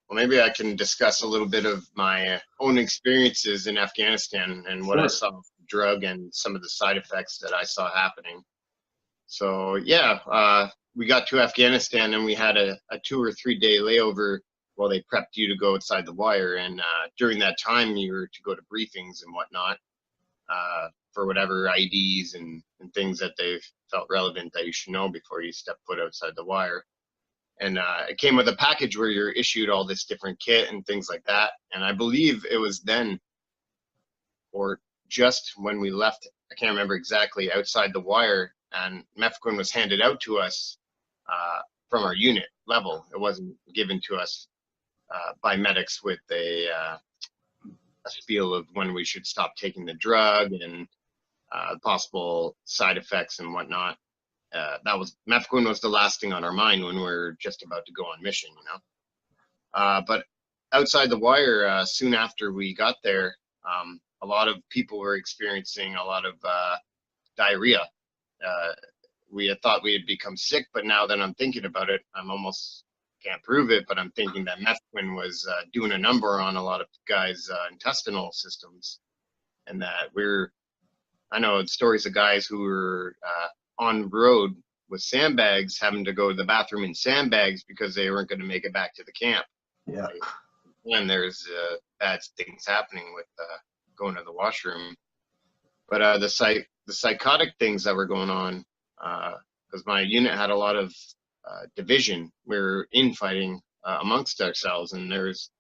Well, maybe I can discuss a little bit of my own experiences in Afghanistan and what I Sure. saw with the drug and some of the side effects that I saw happening. So yeah, we got to Afghanistan and we had a 2 or 3 day layover while they prepped you to go outside the wire. And during that time, you were to go to briefings and whatnot for whatever IDs and things that they felt relevant that you should know before you step foot outside the wire. And it came with a package where you're issued all this different kit and things like that. And I believe it was then, or just when we left, I can't remember exactly, outside the wire, and Mefloquine was handed out to us from our unit level. It wasn't given to us by medics with a spiel of when we should stop taking the drug and possible side effects and whatnot. That was Mefloquine was the last thing on our mind when we were just about to go on mission, you know. But outside the wire, soon after we got there, a lot of people were experiencing a lot of diarrhea. We had thought we had become sick, but now that I'm thinking about it, I'm almost can't prove it, but I'm thinking that Mefloquine was doing a number on a lot of guys' intestinal systems, and that I know stories of guys who were on the road with sandbags having to go to the bathroom in sandbags because they weren't going to make it back to the camp. Yeah. And there's bad things happening with going to the washroom. But the psychotic things that were going on, because my unit had a lot of division. We were infighting amongst ourselves, and there's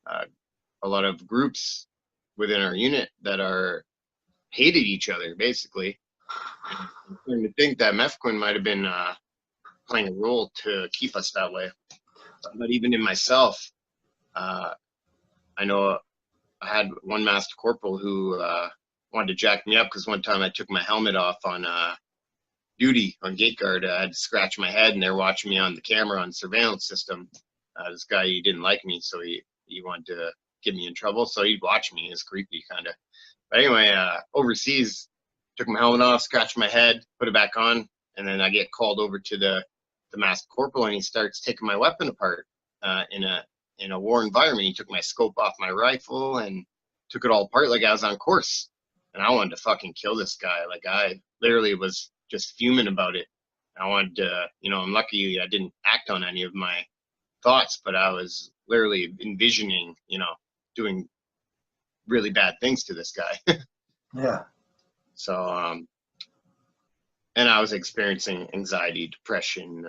a lot of groups within our unit that hated each other, basically. I'm starting to think that Mefloquine might have been playing a role to keep us that way. But even in myself, I know I had one master corporal who wanted to jack me up because one time I took my helmet off on duty on gate guard. I had to scratch my head, and they're watching me on the camera on surveillance system. This guy, he didn't like me, so he wanted to get me in trouble. So he'd watch me. It's creepy, kind of. But anyway, overseas, took my helmet off, scratched my head, put it back on, and then I get called over to the master corporal, and he starts taking my weapon apart in a war environment. He took my scope off my rifle and took it all apart like I was on course. And I wanted to fucking kill this guy. Like, I literally was just fuming about it. I wanted to, I'm lucky I didn't act on any of my thoughts, but I was literally envisioning, doing really bad things to this guy. Yeah. So, and I was experiencing anxiety, depression,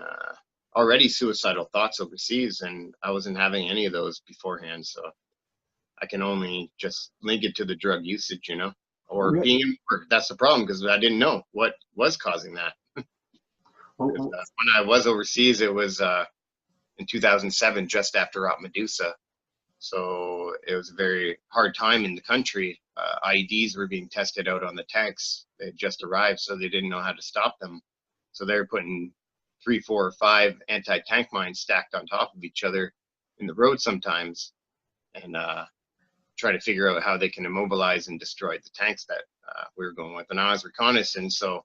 already suicidal thoughts overseas, and I wasn't having any of those beforehand. So I can only just link it to the drug usage, or being in work. That's the problem, because I didn't know what was causing that. When I was overseas, it was in 2007, just after Medusa. So it was a very hard time in the country. IEDs were being tested out on the tanks. They had just arrived, so they didn't know how to stop them. So they were putting 3, 4, or 5 anti-tank mines stacked on top of each other in the road sometimes, and try to figure out how they can immobilize and destroy the tanks that we were going with. And I was reconnaissance, so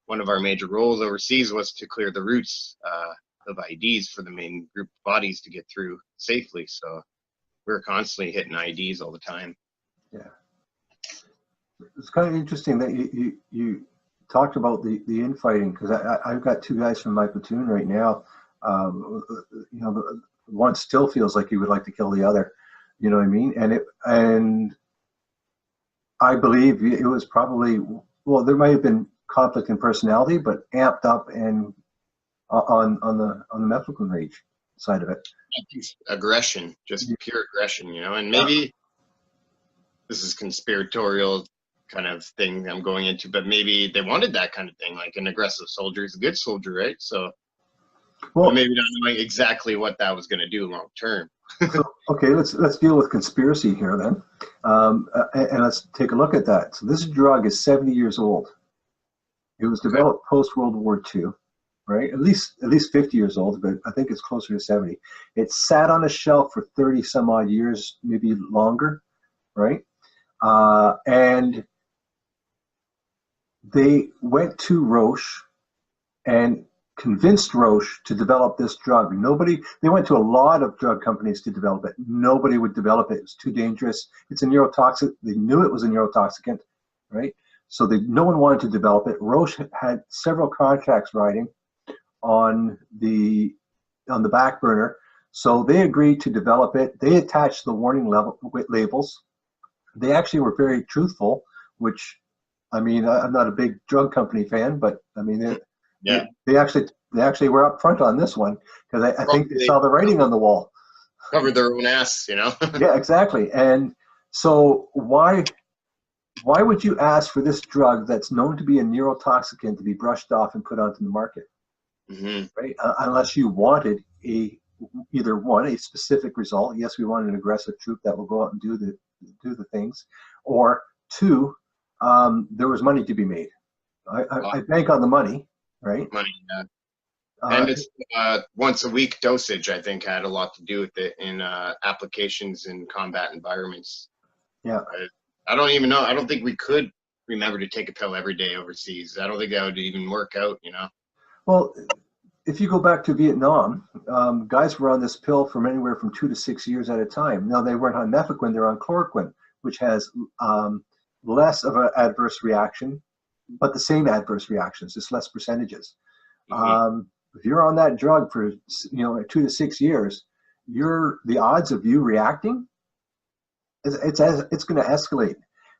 one of our major roles overseas was to clear the routes of IEDs for the main group of bodies to get through safely. So we were constantly hitting IEDs all the time. Yeah. It's kind of interesting that you talked about the infighting, because I've got 2 guys from my platoon right now. One still feels like he would like to kill the other. You know what I mean? And I believe it was probably, well, there might have been conflict in personality, but amped up and on the Mefloquine rage side of it. Aggression, just pure aggression, and maybe this is conspiratorial kind of thing I'm going into, but maybe they wanted that kind of thing. Like, an aggressive soldier is a good soldier, right? So, well, maybe not knowing exactly what that was going to do long term. So, okay, let's deal with conspiracy here then, and let's take a look at that. So this drug is 70 years old. It was developed post World War II, right? At least 50 years old, but I think it's closer to 70. It sat on a shelf for 30 some odd years, maybe longer, right? And they went to Roche and convinced Roche to develop this drug. They went to a lot of drug companies to develop it. Nobody would develop it. It was too dangerous. It's a neurotoxic. They knew it was a neurotoxicant, right? So no one wanted to develop it. Roche had several contracts riding on the back burner. So they agreed to develop it. They attached the warning labels. They actually were very truthful, which, I mean, I'm not a big drug company fan, but I mean, they actually were upfront on this one, because I think they saw the writing on the wall. Covered their own ass, you know? Yeah, exactly. And so why would you ask for this drug that's known to be a neurotoxicant to be brushed off and put onto the market? Mm-hmm. Right? Unless you wanted either one, a specific result. Yes, we want an aggressive troop that will go out and do the things, or two, there was money to be made. I bank on the money, right? Money, yeah. And it's once a week dosage, I think, had a lot to do with it in applications in combat environments. Yeah. I don't even know. I don't think we could remember to take a pill every day overseas. I don't think that would even work out, you know? Well, if you go back to Vietnam, guys were on this pill from anywhere from 2 to 6 years at a time. Now, they weren't on mefloquine, they're on chloroquine, which has less of an adverse reaction, but the same adverse reactions, just less percentages. Mm-hmm. If you're on that drug for 2 to 6 years, the odds of you reacting, it's going to escalate.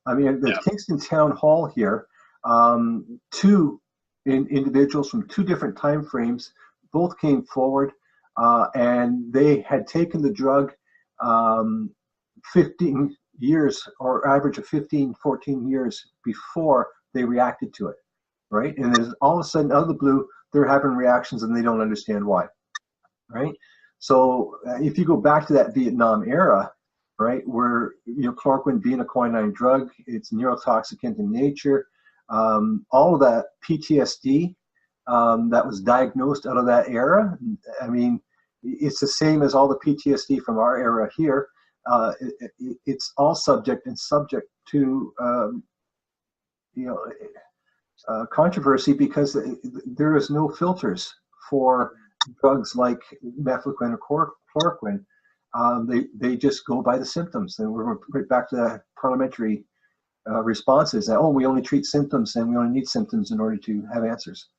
I mean, the Kingston Town Hall here, two individuals from 2 different time frames both came forward, and they had taken the drug 15 years, or average of 15, 14 years before they reacted to it, right? And then all of a sudden, out of the blue, they're having reactions and they don't understand why, right? So if you go back to that Vietnam era, right, where chloroquine being a quinine drug, it's neurotoxicant in nature, all of that PTSD that was diagnosed out of that era, I mean, it's the same as all the PTSD from our era here. It's all subject to controversy, because there is no filters for drugs like mefloquine or chloroquine. They just go by the symptoms, and we're right back to the parliamentary responses that, we only treat symptoms and we only need symptoms in order to have answers.